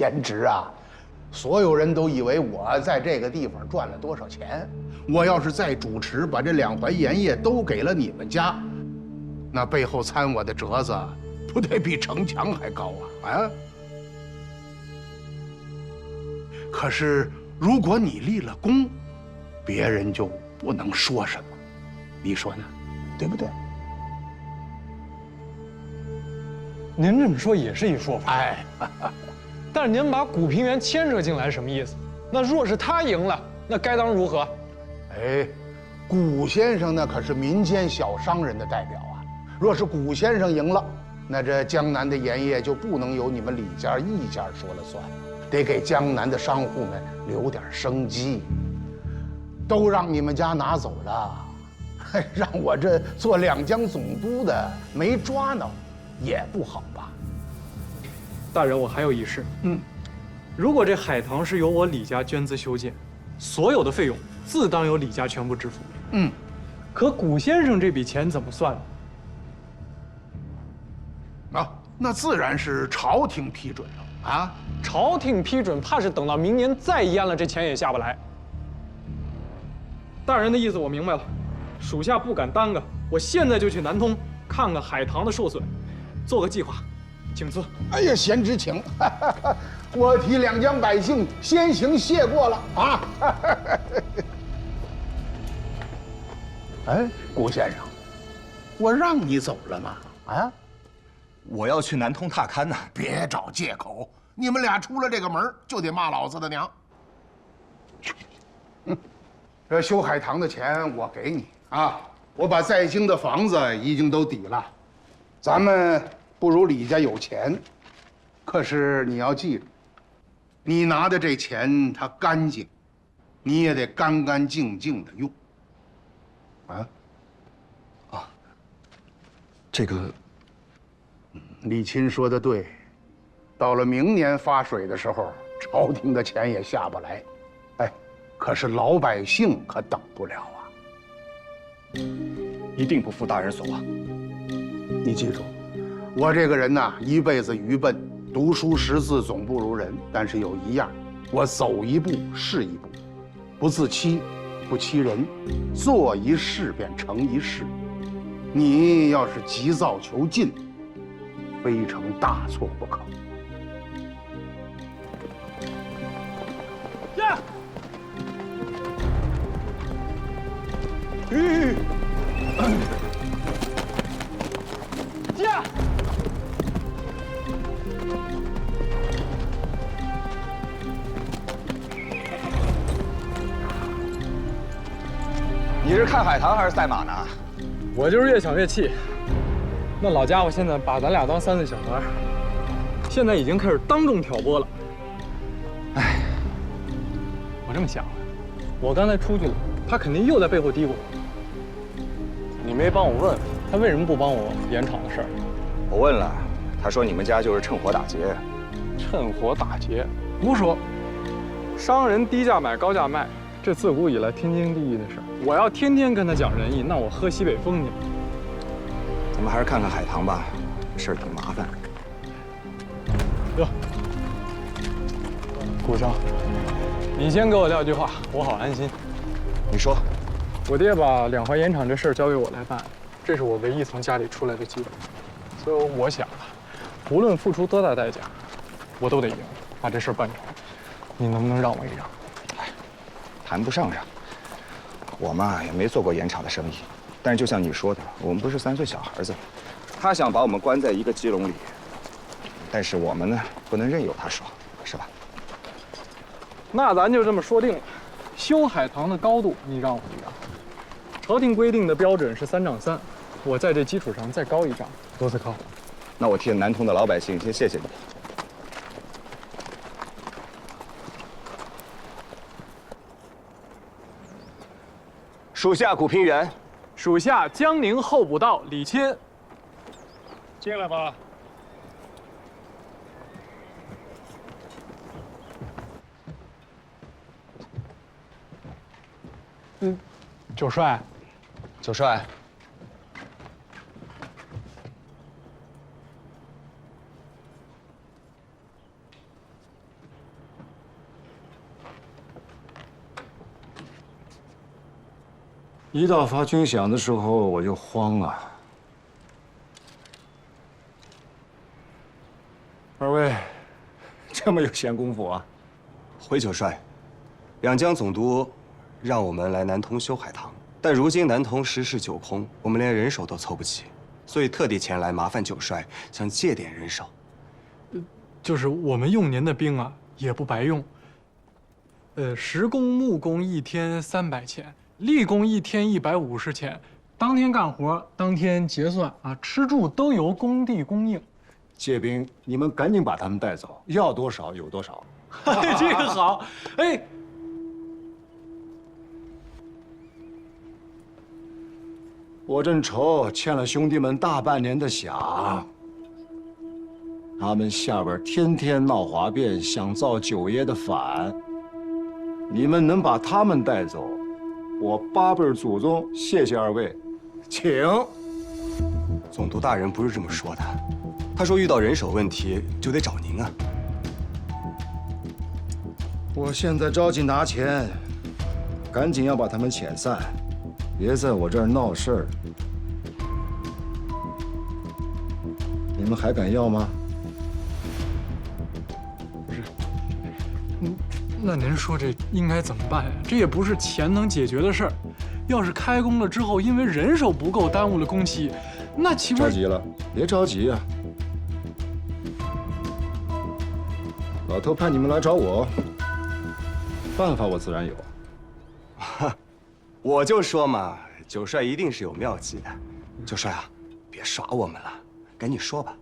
贤侄啊，所有人都以为我在这个地方赚了多少钱。我要是再主持，把这2环盐业都给了你们家，那背后参我的折子，不得比城墙还高啊！啊！可是如果你立了功，别人就不能说什么，你说呢？对不对？您这么说也是一说法。哎，但是您把古平原牵扯进来什么意思？那若是他赢了，那该当如何？哎，古先生那可是民间小商人的代表啊。若是古先生赢了，那这江南的盐业就不能由你们李家一家说了算，得给江南的商户们留点生机。都让你们家拿走了，让我这做两江总督的没抓挠，也不好吧？大人，我还有一事。如果这海棠是由我李家捐资修建，所有的费用自当由李家全部支付。可古先生这笔钱怎么算呢？啊，那自然是朝廷批准了啊！朝廷批准，怕是等到明年再淹了，这钱也下不来。大人的意思我明白了，属下不敢耽搁，我现在就去南通看看海棠的受损，做个计划，请赐。哎呀，贤侄请，我替两江百姓先行谢过了啊！哎，古先生，我让你走了吗？啊？我要去南通踏勘呢。别找借口，你们俩出了这个门就得骂老子的娘。这修海棠的钱我给你啊，我把在京的房子已经都抵了。咱们不如李家有钱，可是你要记住，你拿的这钱它干净，你也得干干净净的用。啊，这个，李钦说的对，到了明年发水的时候，朝廷的钱也下不来。哎，可是老百姓可等不了啊！一定不负大人所望。你记住，我这个人呐，一辈子愚笨，读书识字总不如人。但是有一样，我走一步是一步，不自欺，不欺人，做一事便成一事。你要是急躁求进，非成大错不可。呀！驾！你是看海棠还是赛马呢？我就是越想越气。那老家伙现在把咱俩当3岁小孩，现在已经开始当众挑拨了。哎，我这么想的，我刚才出去了，他肯定又在背后嘀咕。你没帮我问问他为什么不帮我盐场的事儿？我问了，他说你们家就是趁火打劫。趁火打劫？胡说！商人低价买高价卖，这自古以来天经地义的事儿。我要天天跟他讲仁义，那我喝西北风去。咱们还是看看海棠吧，这事儿挺麻烦。哟，顾兄，你先给我撂句话，我好安心。你说，我爹把2环盐场这事儿交给我来办，这是我唯一从家里出来的机会，所以我想啊，无论付出多大代价，我都得赢，把这事儿办成。你能不能让我一让？哎，谈不上让。我嘛也没做过盐场的生意，但是就像你说的，我们不是3岁小孩子。他想把我们关在一个鸡笼里，但是我们呢不能任由他爽，是吧？那咱就这么说定了，修海棠的高度你让我一让。朝廷规定的标准是3丈3，我在这基础上再高1丈，多次靠。那我替南通的老百姓先谢谢你。属下古平原，属下江宁候补道李钦。进来吧。九帅，九帅，一到发军饷的时候，我就慌啊。二位，这么有闲工夫啊？回九帅，两江总督让我们来南通修海棠，但如今南通实事九空，我们连人手都凑不齐，所以特地前来麻烦九帅，想借点人手。就是我们用您的兵啊，也不白用。实工、木工一天300钱，力工一天150钱，当天干活当天结算啊，吃住都由工地供应。借兵，你们赶紧把他们带走，要多少有多少。这个好，哎。我正愁欠了兄弟们大半年的饷，他们下边天天闹哗变，想造九爷的反。你们能把他们带走，我8辈祖宗谢谢二位，请。总督大人不是这么说的，他说遇到人手问题就得找您啊。我现在着急拿钱，赶紧要把他们遣散，别在我这儿闹事儿。你们还敢要吗？那您说这应该怎么办呀？这也不是钱能解决的事儿。要是开工了之后，因为人手不够耽误了工期，那岂不着急了？别着急呀。老头派你们来找我，办法我自然有。我就说嘛，九帅一定是有妙计的。九帅啊，别耍我们了，赶紧说吧。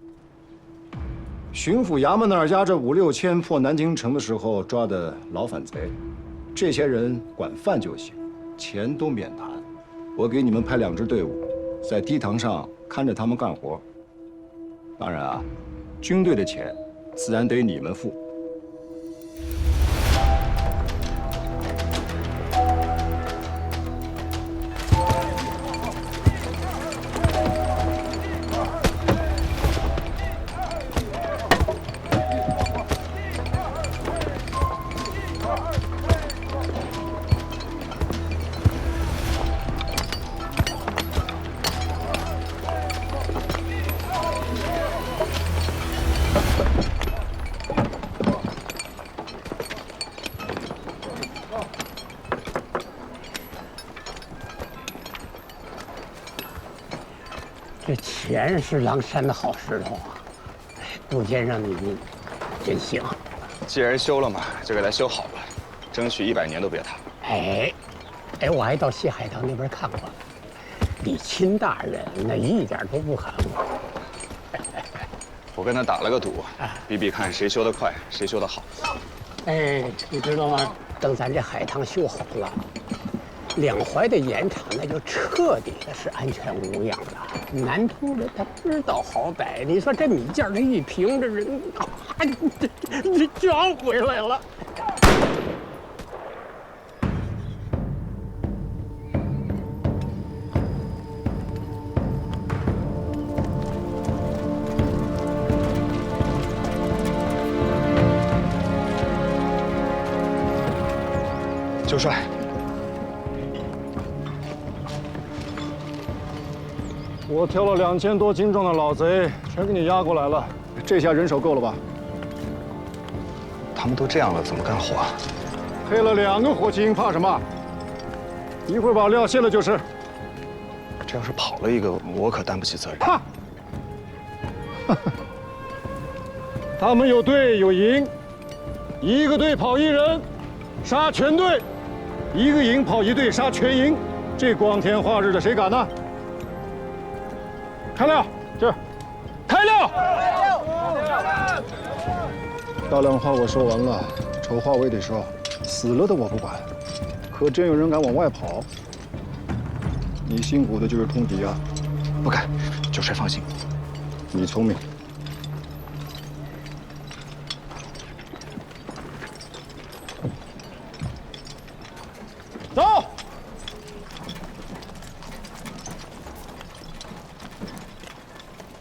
巡抚衙门那儿押着5、6千破南京城的时候抓的老反贼，这些人管饭就行，钱都免谈。我给你们派2支队伍，在堤塘上看着他们干活。当然啊，军队的钱自然得你们付。这钱是狼山的好石头啊！杜先生，你真行。既然修了嘛，就给它修好了，争取100年都别塌。哎，我还到西海棠那边看过，你亲大人那一点都不含糊。我跟他打了个赌，比比看谁修得快，谁修得好。哎，你知道吗？等咱这海棠修好了，两淮的盐场那就彻底的是安全无恙了。南通人他知道好歹，你说这米价这一平，这人这涨回来了。九帅，我挑了2000多斤重的老贼，全给你押过来了。这下人手够了吧？他们都这样了，怎么干活啊？配了2个火星，怕什么？一会儿把料卸了就是。这要是跑了一个，我可担不起责任。哈！他们有队有营，一个队跑1人，杀全队；一个营跑1队，杀全营。这光天化日的，谁敢呢？开料，这，开料！大量话我说完了，丑话我也得说，死了的我不管，可真有人敢往外跑，你辛苦的就是通敌啊！不敢，九帅放心，你聪明。走。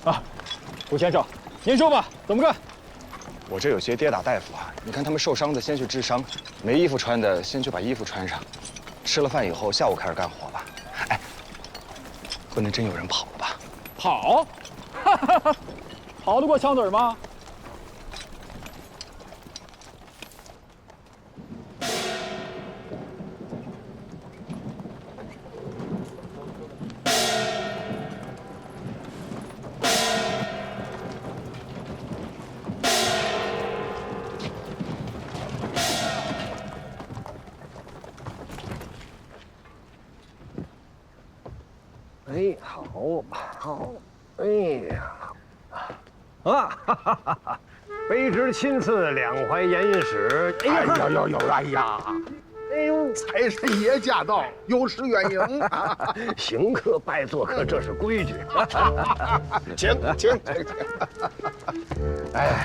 啊，胡先生，您说吧，怎么干？我这有些跌打大夫啊，你看他们受伤的先去治伤，没衣服穿的先去把衣服穿上，吃了饭以后下午开始干活吧。不能真有人跑吧？跑，跑得过枪嘴吗？哎，好，哎呀，哈哈哈！卑职亲赐两淮盐运使。哎呀，哎呦，财神爷驾到，有失远迎啊！行客拜做客，这是规矩。请。哎，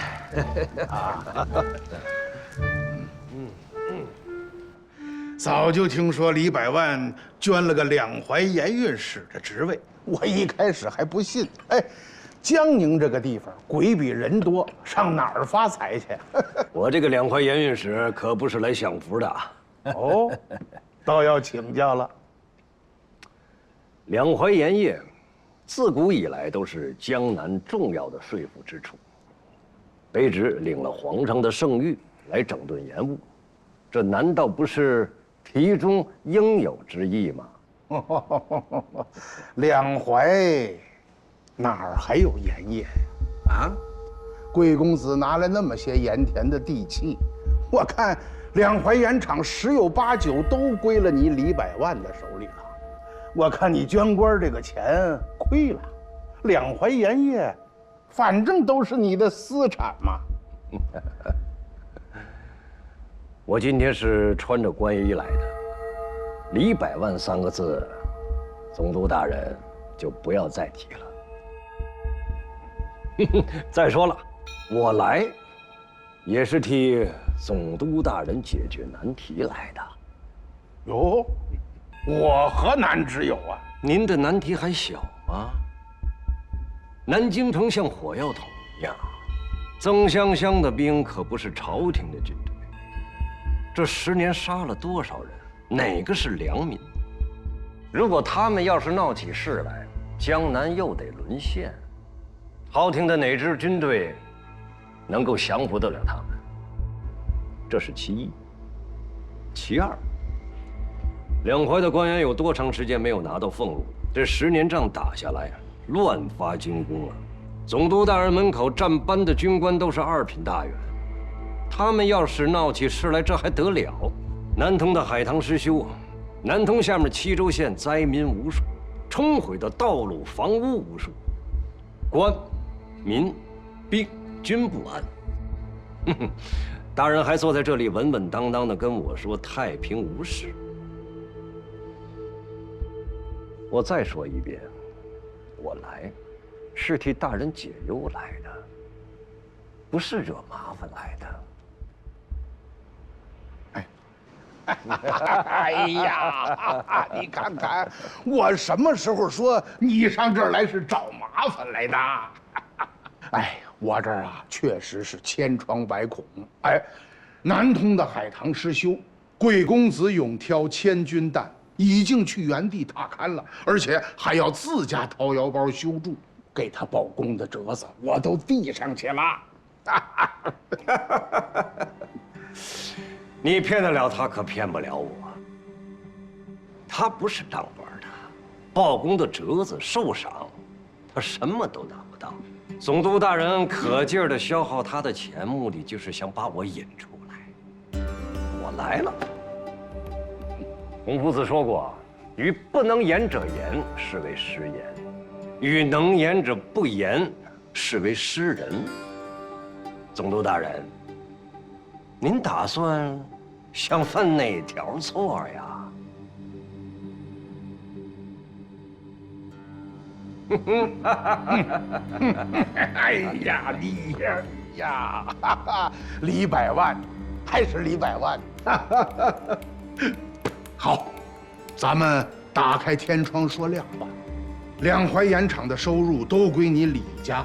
早就听说李百万捐了个两淮盐运使的职位，我一开始还不信。哎，江宁这个地方鬼比人多，上哪儿发财去？我这个两淮盐运使可不是来享福的。哦，倒要请教了。两淮盐业，自古以来都是江南重要的税赋支出。卑职领了皇上的圣谕来整顿盐务，这难道不是题中应有之义吗？两淮哪儿还有盐业啊？贵公子拿来那么些盐田的地契，我看两淮盐场十有八九都归了你李百万的手里了。我看你捐官这个钱亏了，两淮盐业反正都是你的私产嘛。我今天是穿着官衣来的，李百万三个字，总督大人就不要再提了。再说了，我来也是替总督大人解决难题来的。哟，我何难之有啊？您的难题还小吗？南京城像火药桶一样，曾香香的兵可不是朝廷的军队。这10年杀了多少人？哪个是良民？如果他们要是闹起事来，江南又得沦陷，朝廷的哪支军队能够降服得了他们？这是其一。其二，两淮的官员有多长时间没有拿到俸禄？这10年仗打下来，乱发军功啊！总督大人门口站班的军官都是2品大员。他们要是闹起事来，这还得了？南通的海棠失修，南通下面7州县灾民无数，冲毁的道路、房屋无数，官、民、兵均不安。大人还坐在这里稳稳当当的跟我说太平无事。我再说一遍，我来是替大人解忧来的，不是惹麻烦来的。哎呀，你看看，我什么时候说你上这儿来是找麻烦来的？哎，我这儿啊，确实是千疮百孔。哎，南通的海棠失修，贵公子勇挑千钧弹，已经去原地踏勘了，而且还要自家掏腰包修筑，给他报功的折子我都递上去了。你骗得了他，可骗不了我。他不是当官的，报功的折子、受赏，他什么都拿不到。总督大人可劲儿地消耗他的钱，目的就是想把我引出来。我来了。孔夫子说过：“与不能言者言，是为失言；与能言者不言，是为失人。”总督大人，您打算想犯哪条错呀？哎呀，你呀，李百万，还是李百万。好，咱们打开天窗说亮吧。两淮盐场的收入都归你李家，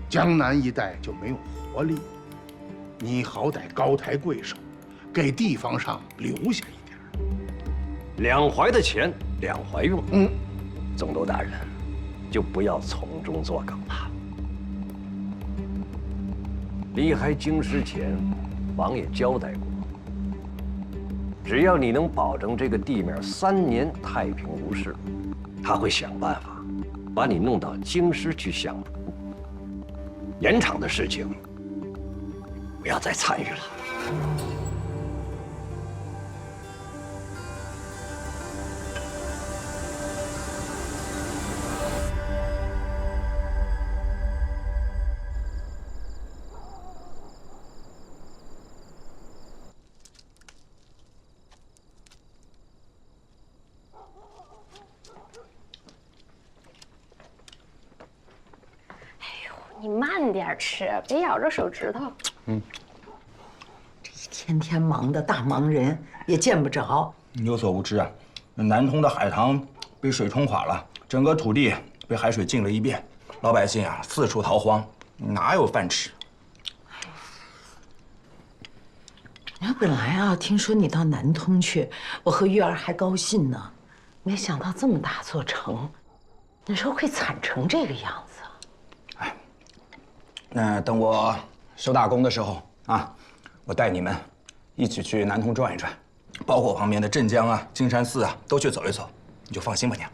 江南一带就没有活力。你好歹高抬贵手，给地方上留下一点。两淮的钱两淮用。总督大人，就不要从中作梗了。离开京师前，王爷交代过，只要你能保证这个地面3年太平无事，他会想办法把你弄到京师去享福。盐场的事情，不要再参与了。你慢点吃，别咬着手指头。这一天天忙的大忙人也见不着。你有所不知啊，南通的海棠被水冲垮了，整个土地被海水浸了一遍，老百姓啊四处逃荒，哪有饭吃？本来啊，听说你到南通去，我和玉儿还高兴呢，没想到这么大座城，你说会惨成这个样子。那等我收大功的时候啊，我带你们一起去南通转一转，包括旁边的镇江啊、金山寺啊，都去走一走，你就放心吧，娘。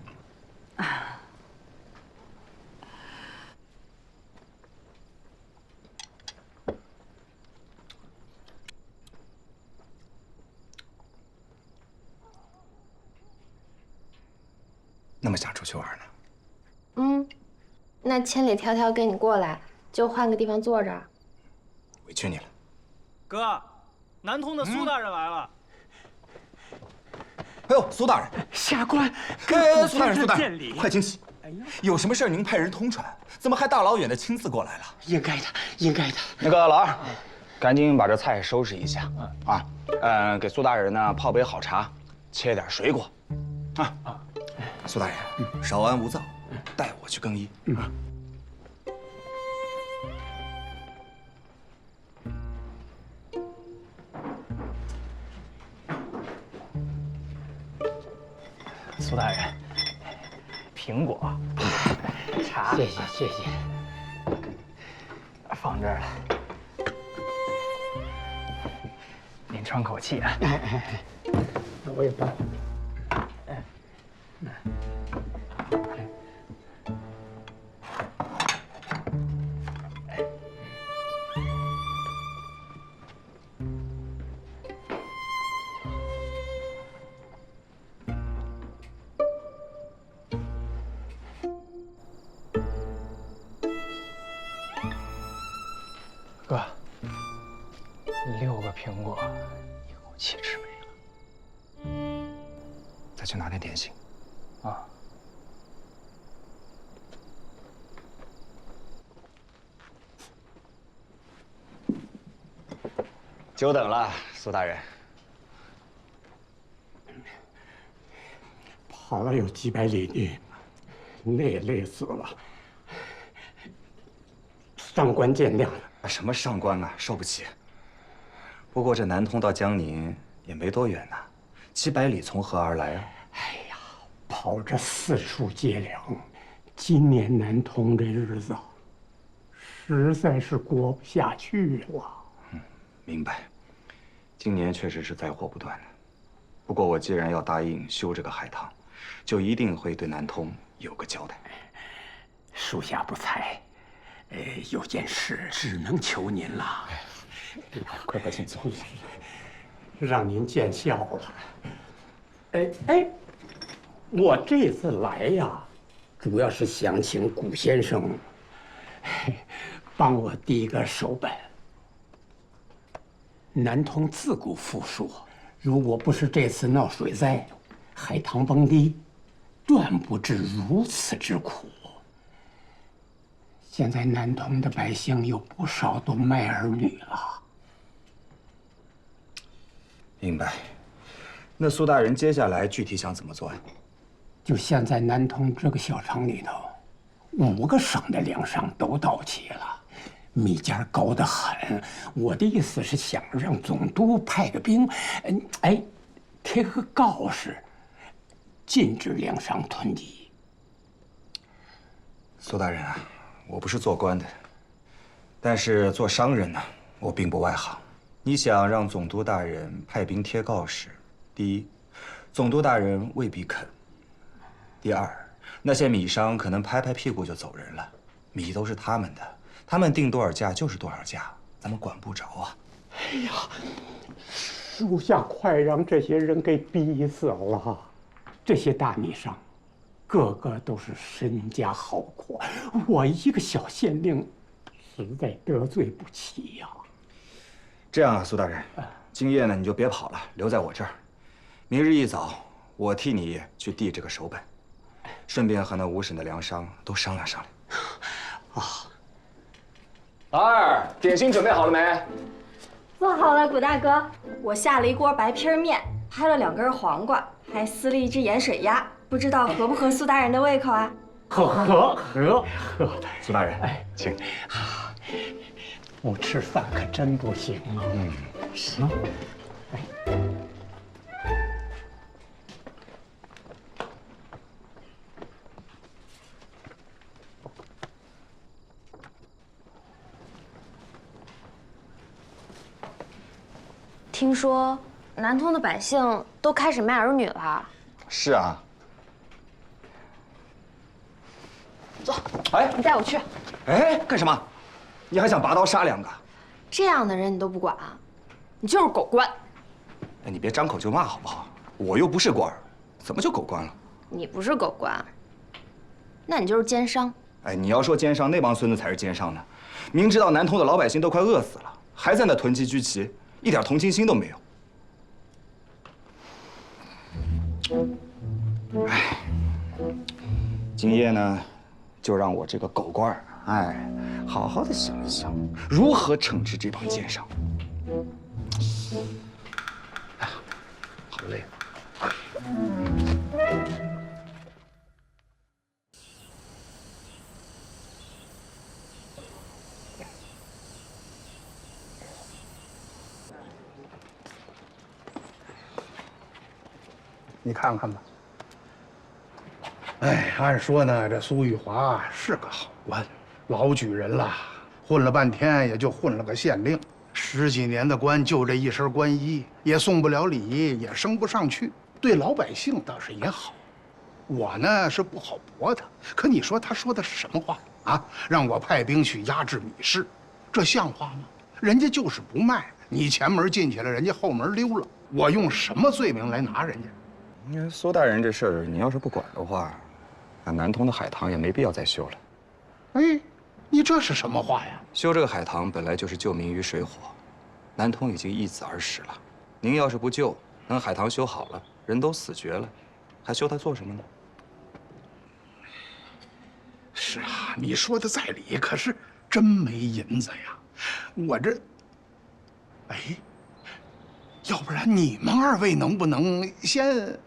那么想出去玩呢？那千里迢迢跟你过来，就换个地方坐着。委屈你了。哥，南通的苏大人来了。哎呦，苏大人，下官跟苏大人，苏大人，见礼。快请起。有什么事您派人通传，怎么还大老远的亲自过来了？应该的，应该的。那个老二，赶紧把这菜收拾一下啊！给苏大人呢泡杯好茶，切点水果，啊。苏大人，稍安勿躁，带我去更衣。苏大人，苹果、茶，谢谢谢谢。放这儿了。您喘口气啊。我也帮。哥，6个苹果，一口气吃没了。再去拿点点心。啊。久等了，苏大人。跑了有几百里地，累死了。上官见谅。什么上官啊，受不起。不过这南通到江宁也没多远呐，700里从何而来啊？哎呀，跑着四处借粮，今年南通这日子，实在是过不下去了。明白。今年确实是灾祸不断的。不过我既然要答应修这个海棠，就一定会对南通有个交代。属下不才。有件事只能求您了。快请坐。让您见笑了。我这次来呀，主要是想请古先生帮我递个手本。南通自古富庶，如果不是这次闹水灾，海棠崩堤，断不至如此之苦。现在南通的百姓有不少都卖儿女了。明白。那苏大人接下来具体想怎么做呀？就现在南通这个小城里头，5个省的粮商都到齐了，米价高得很。我的意思是想让总督派个兵，贴个告示，禁止粮商囤积。苏大人啊，我不是做官的，但是做商人呢，我并不外行。你想让总督大人派兵贴告示，第一，总督大人未必肯；第二，那些米商可能拍拍屁股就走人了，米都是他们的，他们定多少价就是多少价，咱们管不着啊。哎呀，属下快让这些人给逼死了。这些大米商，个个都是身家豪阔，我一个小县令，实在得罪不起呀。这样啊，苏大人，今夜呢你就别跑了，留在我这儿。明日一早，我替你去递这个手本，顺便和那5省的粮商都商量商量。啊，老二，点心准备好了没？做好了，谷大哥。我下了一锅白皮面，拍了2根黄瓜，还撕了一只盐水鸭，不知道合不合苏大人的胃口啊？合。苏大人，请。不吃饭可真不行啊。行。听说南通的百姓都开始卖儿女了。是啊。走，哎，你带我去。哎，干什么？你还想拔刀杀2个？这样的人你都不管，你就是狗官。哎，你别张口就骂好不好？我又不是官儿，怎么就狗官了？你不是狗官，那你就是奸商。哎，你要说奸商，那帮孙子才是奸商呢。明知道南通的老百姓都快饿死了，还在那囤积居奇，一点同情心都没有。哎，今夜呢，就让我这个狗官儿，哎，好好的想一想，如何惩治这帮奸商。哎呀，好累。你看看吧。哎，按说呢，这苏玉华是个好官，老举人了，混了半天也就混了个县令，10几年的官，就这一身官衣，也送不了礼，也升不上去，对老百姓倒是也好。我呢是不好驳他，可你说他说的是什么话啊？让我派兵去压制米市，这像话吗？人家就是不卖，你前门进去了，人家后门溜了，我用什么罪名来拿人家？你看苏大人这事儿，你要是不管的话，那南通的海棠也没必要再修了。哎，你这是什么话呀？修这个海棠本来就是救民于水火，南通已经易子而死了。您要是不救，等海棠修好了，人都死绝了，还修它做什么呢？是啊，你说的在理，可是真没银子呀。我这，哎，要不然你们2位能不能先……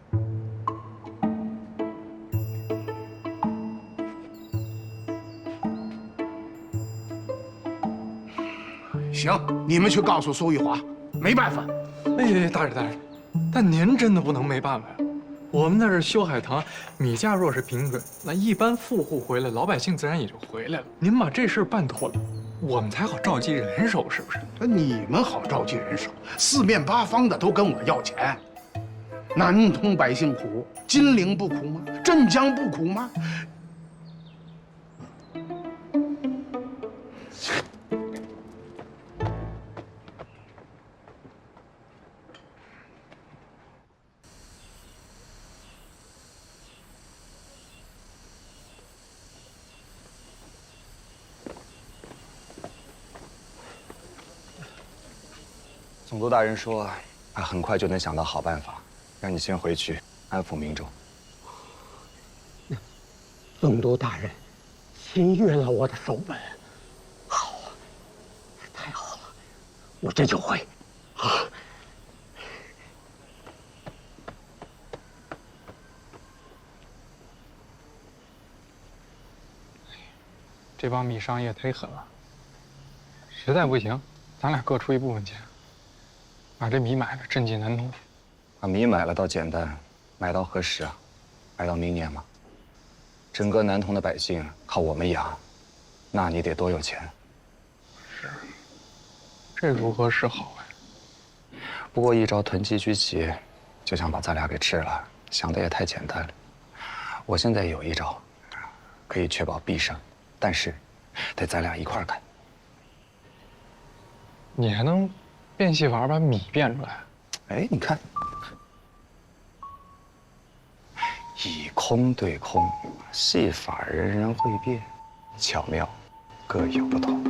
行，你们去告诉苏玉华，没办法。哎，大人，但您真的不能没办法呀。我们那是修海棠，米价若是平准，那一般富户回来，老百姓自然也就回来了。您把这事办妥了，我们才好召集人手，是不是？你们好召集人手，四面八方的都跟我要钱。南通百姓苦，金陵不苦吗？镇江不苦吗？总督大人说，他很快就能想到好办法，让你先回去安抚民众。总督大人，新阅了我的手本，好啊，太好了，我这就回。啊，这帮米商也忒狠了，实在不行，咱俩各出一部分钱，把这米买了，赈济南通去。把米买了倒简单，买到何时啊？买到明年吗？整个南通的百姓靠我们养，那你得多有钱。是，这如何是好呀？不过一朝囤积居奇，就想把咱俩给吃了，想的也太简单了。我现在有一招，可以确保必胜，但是得咱俩一块儿干。你还能变戏法把米变出来？哎，你看，以空对空，戏法人人会变，巧妙各有不同。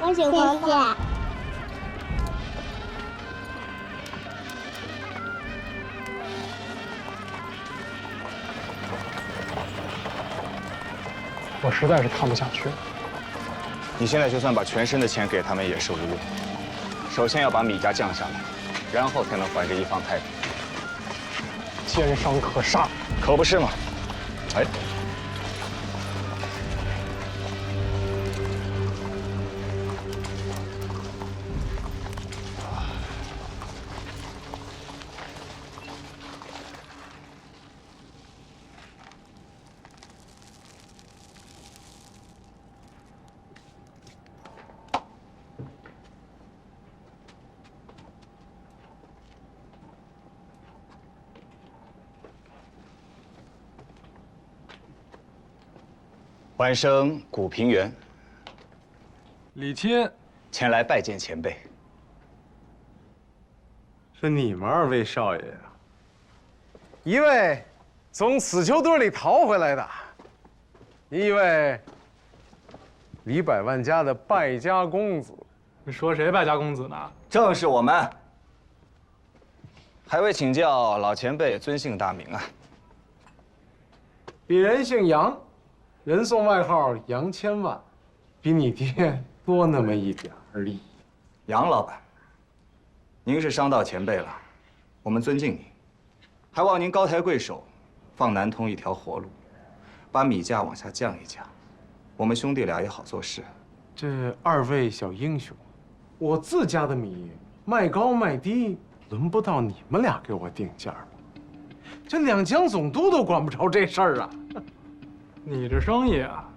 我喜欢大。我实在是看不下去了。你现在就算把全身的钱给他们也是无用。首先要把米价降下来，然后才能还这一方太平。奸商可杀，可不是嘛？哎。欢生古平原，李钦前来拜见前辈。是你们二位少爷呀？一位从死囚堆里逃回来的，一位李百万家的败家公子。你说谁败家公子呢？正是我们。还未请教老前辈尊姓大名啊？鄙人姓杨。人送外号杨千万，比你爹多那么一点而已。杨老板，您是商道前辈了，我们尊敬您，还望您高抬贵手，放南通一条活路，把米价往下降一降，我们兄弟俩也好做事。这二位小英雄，我自家的米卖高卖低，轮不到你们俩给我定价吧？这两江总督都管不着这事儿啊！你这生意啊，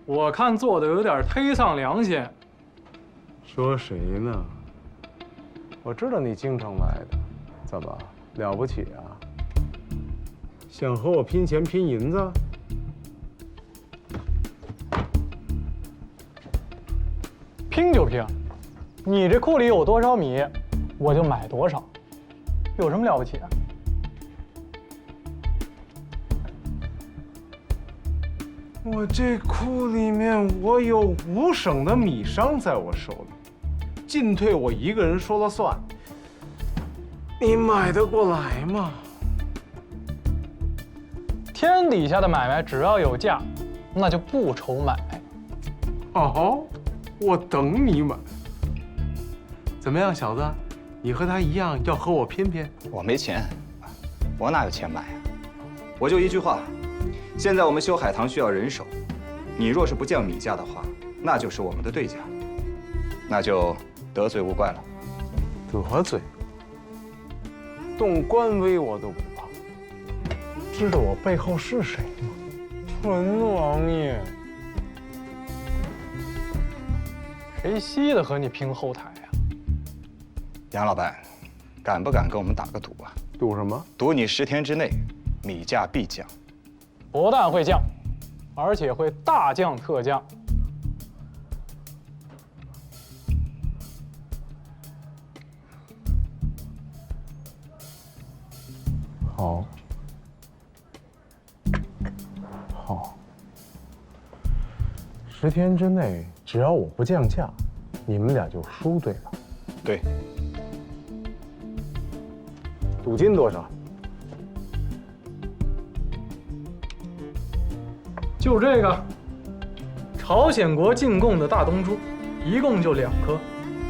我看做的有点忒丧良心。说谁呢？我知道你京城来的，怎么了不起啊？想和我拼钱拼银子？拼就拼，你这库里有多少米，我就买多少，有什么了不起啊？我这库里面我有5省的米商在我手里，进退我一个人说了算。你买得过来吗？天底下的买卖只要有价，那就不愁买。哦，我等你买。怎么样，小子，你和他一样要和我拼拼？我没钱，我哪有钱买啊？我就一句话。现在我们修海棠需要人手，你若是不降米价的话，那就是我们的对家，那就得罪勿怪了。得罪？动官威我都不怕。知道我背后是谁吗？纯王爷。谁稀得和你拼后台呀？杨老板，敢不敢跟我们打个赌啊？赌什么？赌你10天之内，米价必降。不但会降，而且会大降特降。好，好，10天之内只要我不降价，你们俩就输，对吧？对。赌金多少？就这个，朝鲜国进贡的大东珠，一共就2颗，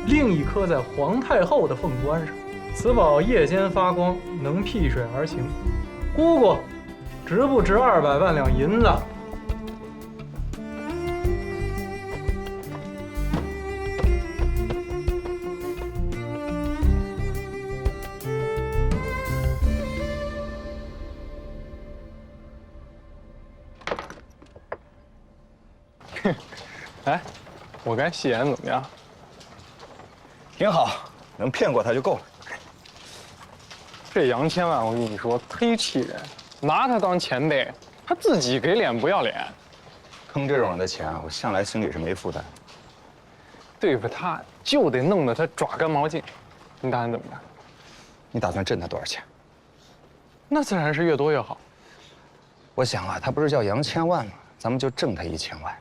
另一颗在皇太后的凤冠上。此宝夜间发光，能辟水而行。姑姑，值不值200万两银子？哎，我该戏演怎么样？挺好，能骗过他就够了。这杨千万，我跟你说，忒气人，拿他当前辈，他自己给脸不要脸。坑这种人的钱啊，我向来心里是没负担。对付他就得弄得他爪干毛净，你打算怎么办？你打算挣他多少钱？那自然是越多越好。我想啊，他不是叫杨千万吗？咱们就挣他1000万。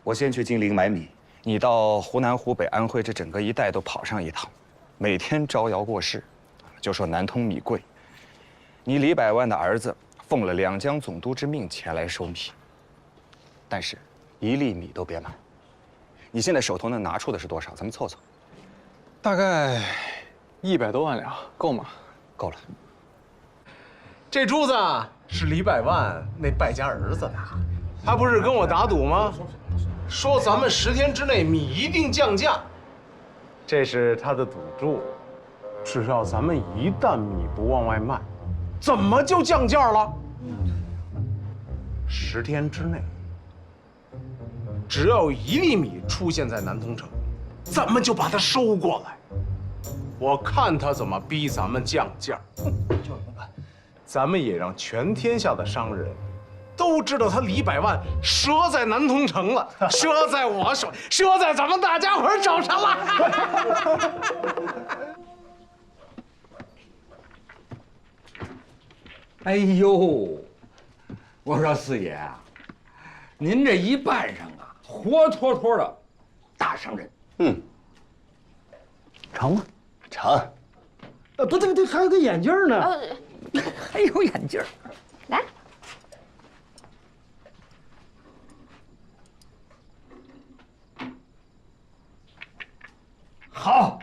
我先去金陵买米，你到湖南、湖北、安徽这整个一带都跑上一趟，每天招摇过市，就说南通米贵。你李百万的儿子奉了两江总督之命前来收米，但是1粒米都别买。你现在手头能拿出的是多少？咱们凑凑。大概100多万两，够吗？够了。这珠子是李百万那败家儿子的，他不是跟我打赌吗？说咱们10天之内米一定降价，这是他的赌注。只要咱们一旦米不往外卖，怎么就降价了？10天之内，只要1粒米出现在南通城，咱们就把它收过来。我看他怎么逼咱们降价。咱们也让全天下的商人都知道他李百万折在南通城了，折在我手，折在咱们大家伙手上了。哎呦，我说四爷啊，您这一扮上啊，活脱脱的大商人。成吗？成。不对不对，还有个眼镜呢。还有眼镜。来。好。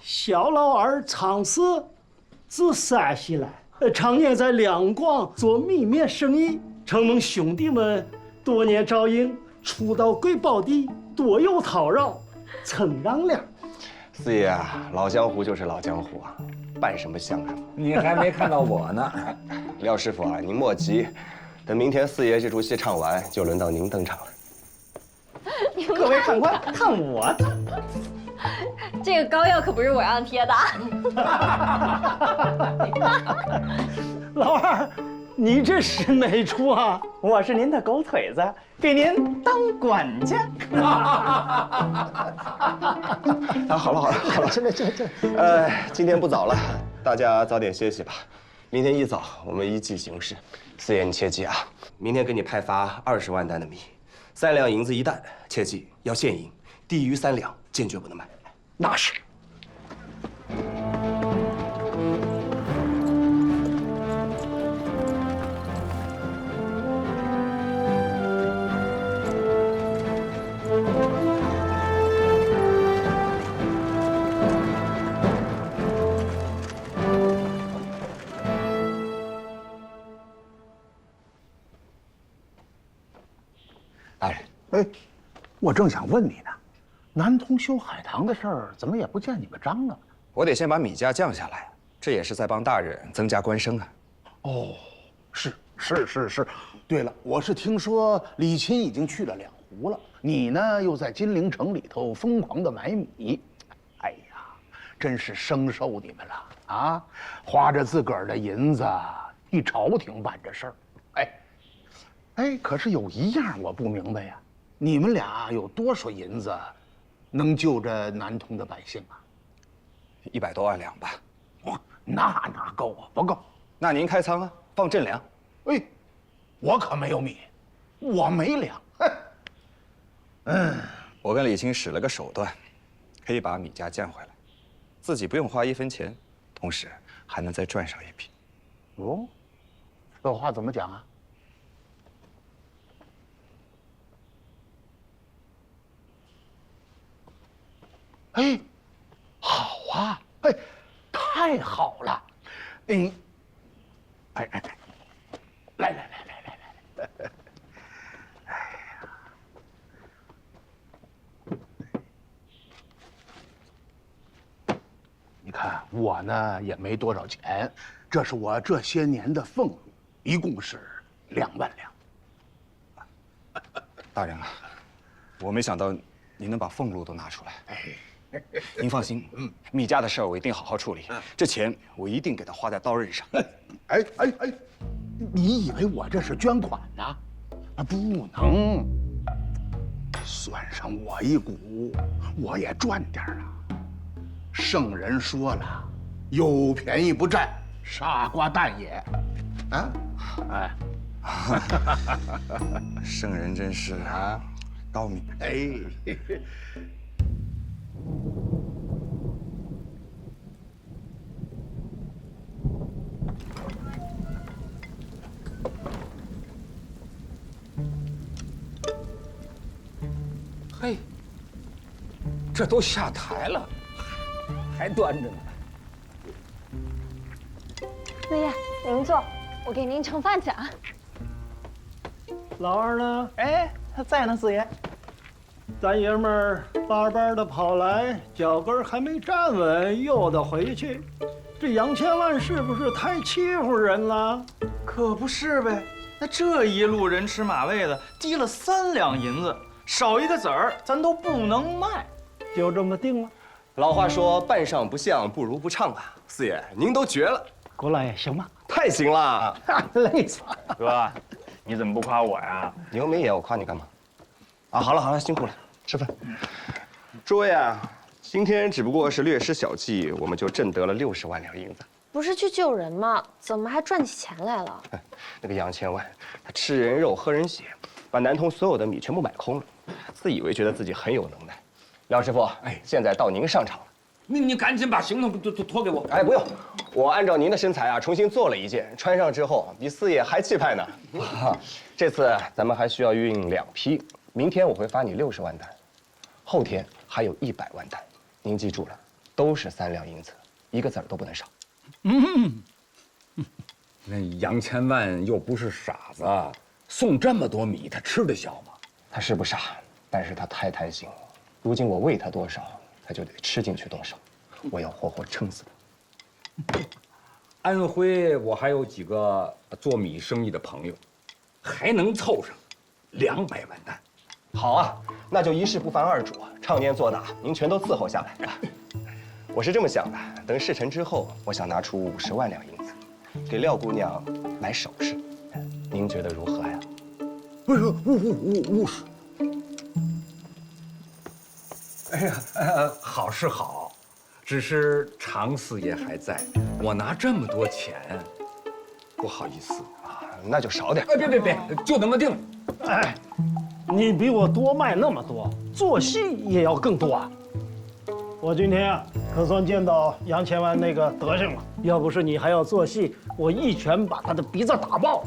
小老二常四，自山西来，常年在两广做米面生意，承蒙兄弟们多年照应，初到贵宝地，多有叨扰，蹭让了。四爷啊，老江湖就是老江湖啊，扮什么像什么。你还没看到我呢。廖师傅啊，您莫急，等明天四爷这出戏唱完，就轮到您登场了。各位看官，看我的。这个膏药可不是我让贴的。老二，你这是哪出啊？我是您的狗腿子，给您当管家。好了，今天不早了，大家早点歇息吧。明天一早我们依计行事。四爷你切记啊，明天给你派发20万担的米，3两银子1担，切记要现银，低于3两坚决不能卖。那是。大人，哎，我正想问你呢，南通修海棠的事儿怎么也不见你们张罗？我得先把米价降下来，这也是在帮大人增加官声啊。哦，是。对了，我是听说李钦已经去了2湖了，你呢又在金陵城里头疯狂的买米。哎呀，真是生受你们了啊！花着自个儿的银子替朝廷办这事儿。哎，可是有一样我不明白呀，你们俩有多少银子，能救着南通的百姓啊？100多万两吧。哇，那哪够啊？不够。那您开仓啊，放赈粮。哎，我可没有米，我没粮。我跟李青使了个手段，可以把米家降回来，自己不用花1分钱，同时还能再赚上一笔。哦，这话怎么讲啊？哎，好啊！哎，太好了！哎，来！哎呀，你看我呢也没多少钱，这是我这些年的俸禄，一共是2万两。大人啊，我没想到您能把俸禄都拿出来。哎，您放心，米家的事儿我一定好好处理，这钱我一定给他花在刀刃上。哎，你以为我这是捐款呢？啊，不能，算上我一股，我也赚点啊。圣人说了，有便宜不占，傻瓜蛋也。啊，哎，圣人真是啊，高明。哎。嘿，这都下台了，还端着呢。四爷，您坐，我给您盛饭去啊。老二呢？哎，他在呢，四爷。咱爷们儿巴巴的跑来，脚跟还没站稳，又得回去。这杨千万是不是太欺负人了？可不是呗，那这一路人吃马喂的，滴了3两银子。少一个子儿，咱都不能卖，就这么定了。老话说，半上不相，不如不唱啊。四爷，您都绝了，过来行吗？太行了，累死了。哥，你怎么不夸我呀？你又没演，我夸你干嘛？啊，好了，辛苦了，吃饭。诸位啊，今天只不过是略施小计，我们就挣得了60万两银子。不是去救人吗？怎么还赚起钱来了？那个杨千万，他吃人肉，喝人血，把南通所有的米全部买空了。自以为觉得自己很有能耐，梁师傅，哎，现在到您上场了，你赶紧把行头都脱给我。哎，不用，我按照您的身材啊，重新做了一件，穿上之后比四爷还气派呢。这次咱们还需要运2批，明天我会发你60万担，后天还有100万担。您记住了，都是3两银子，一个子儿都不能少。那杨千万又不是傻子，送这么多米，他吃得消吗？他是不傻，但是他太贪心了。如今我喂他多少，他就得吃进去多少。我要活活撑死他。安徽我还有几个做米生意的朋友，还能凑上200万担。好啊，那就一事不烦二主，常年做大，您全都伺候下来。我是这么想的，等事成之后，我想拿出50万两银子，给廖姑娘买首饰，您觉得如何呀？不是50。哎呀，好是好，只是常四爷还在，我拿这么多钱，不好意思啊，那就少点。哎，别，就那么定了。哎，你比我多卖那么多，做戏也要更多啊。我今天啊，可算见到杨千万那个德行了。要不是你还要做戏，我一拳把他的鼻子打爆。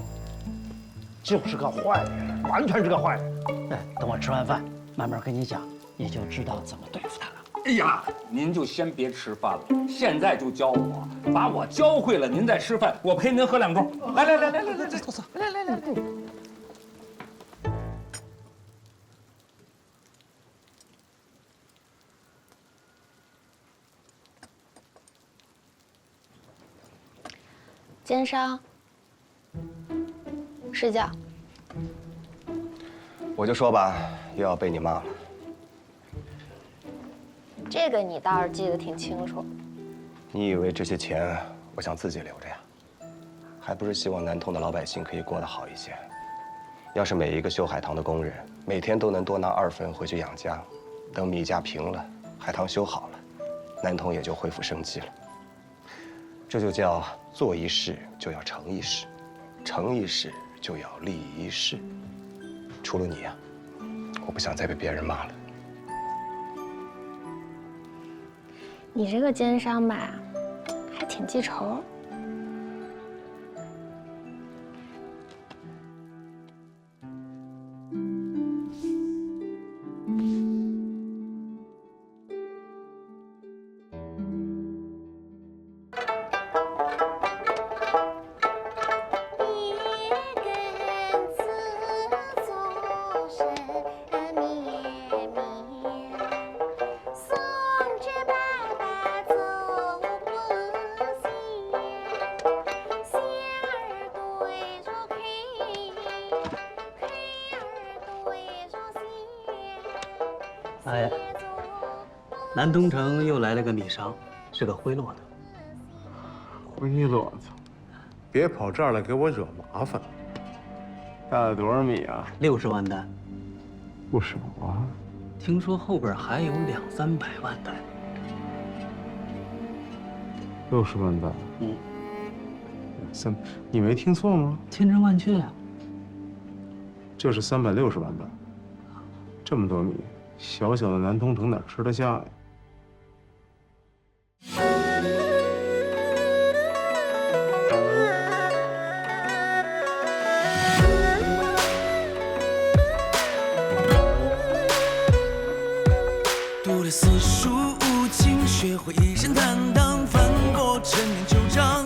就是个坏人，完全是个坏人。哎，等我吃完饭，慢慢跟你讲，你就知道怎么对付他了。哎呀，您就先别吃饭了，现在就教我，把我教会了，您再吃饭，我陪您喝2盅。来，坐，来。奸商，睡觉。我就说吧，又要被你骂了。这个你倒是记得挺清楚。你以为这些钱我想自己留着呀？还不是希望南通的老百姓可以过得好一些。要是每一个修海棠的工人每天都能多拿2分回去养家，等米价平了，海棠修好了，南通也就恢复生机了。这就叫做一事就要成一事，成一事就要立一事。除了你呀，我不想再被别人骂了。你这个奸商吧，还挺记仇。哎，南通城又来了个米商，是个灰落的。灰落的，别跑这儿来给我惹麻烦。带了多少米啊？60万担。不少啊。听说后边还有200-300万担。60万担。你没听错吗？千真万确啊。就是360万担，这么多米。小小的南通城哪吃得下呀？读了四书五经，学会一身坦荡，翻过陈年旧账，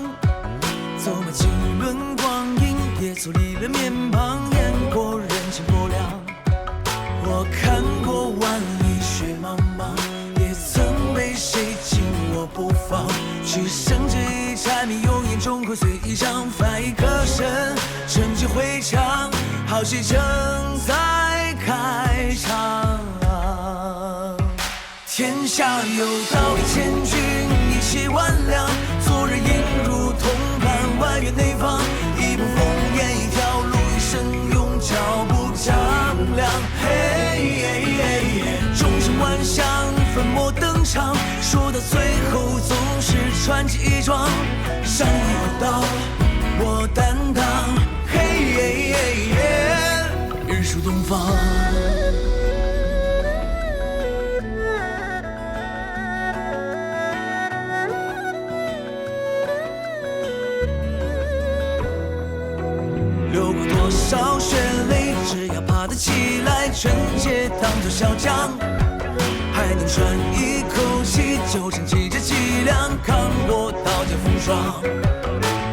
走马几轮光阴，也走历了面庞，演过人情薄凉。我看过万里雪茫茫，也曾被谁紧握不放。只剩这一柴米油盐，终会随意涨。翻一个身，趁机回肠，好戏正在开场。天下有道理千钧一气万两，做人应如同伴，外圆内方，一步烽烟，一条路，一生用脚步丈量。众生万象，粉墨登场，说到最后总是传奇一桩。山有道，我担当，日出东方。流过多少血泪，只要爬得起来，纯洁当作小将，还能喘一口气，就撑起这脊梁，扛过刀剑风霜。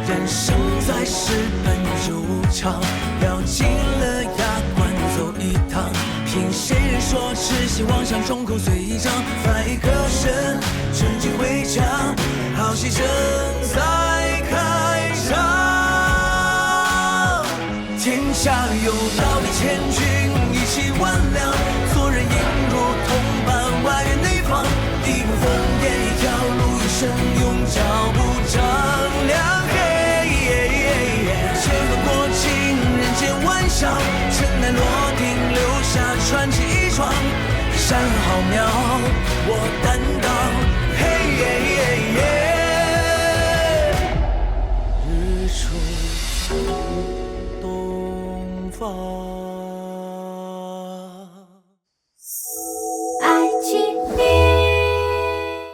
人生在世本就长，咬紧了牙关走一趟，凭谁人说痴心妄想，众口随意张，翻一个身，趁机回肠，好戏正在开场。天下有道理千钧一气万两，做人应如同伴，外圆内方，一步烽烟，一条路，一生用脚步丈量。千河过尽人间万象，尘埃落定留下传奇一桩。山河浩渺，我担当。日出东方。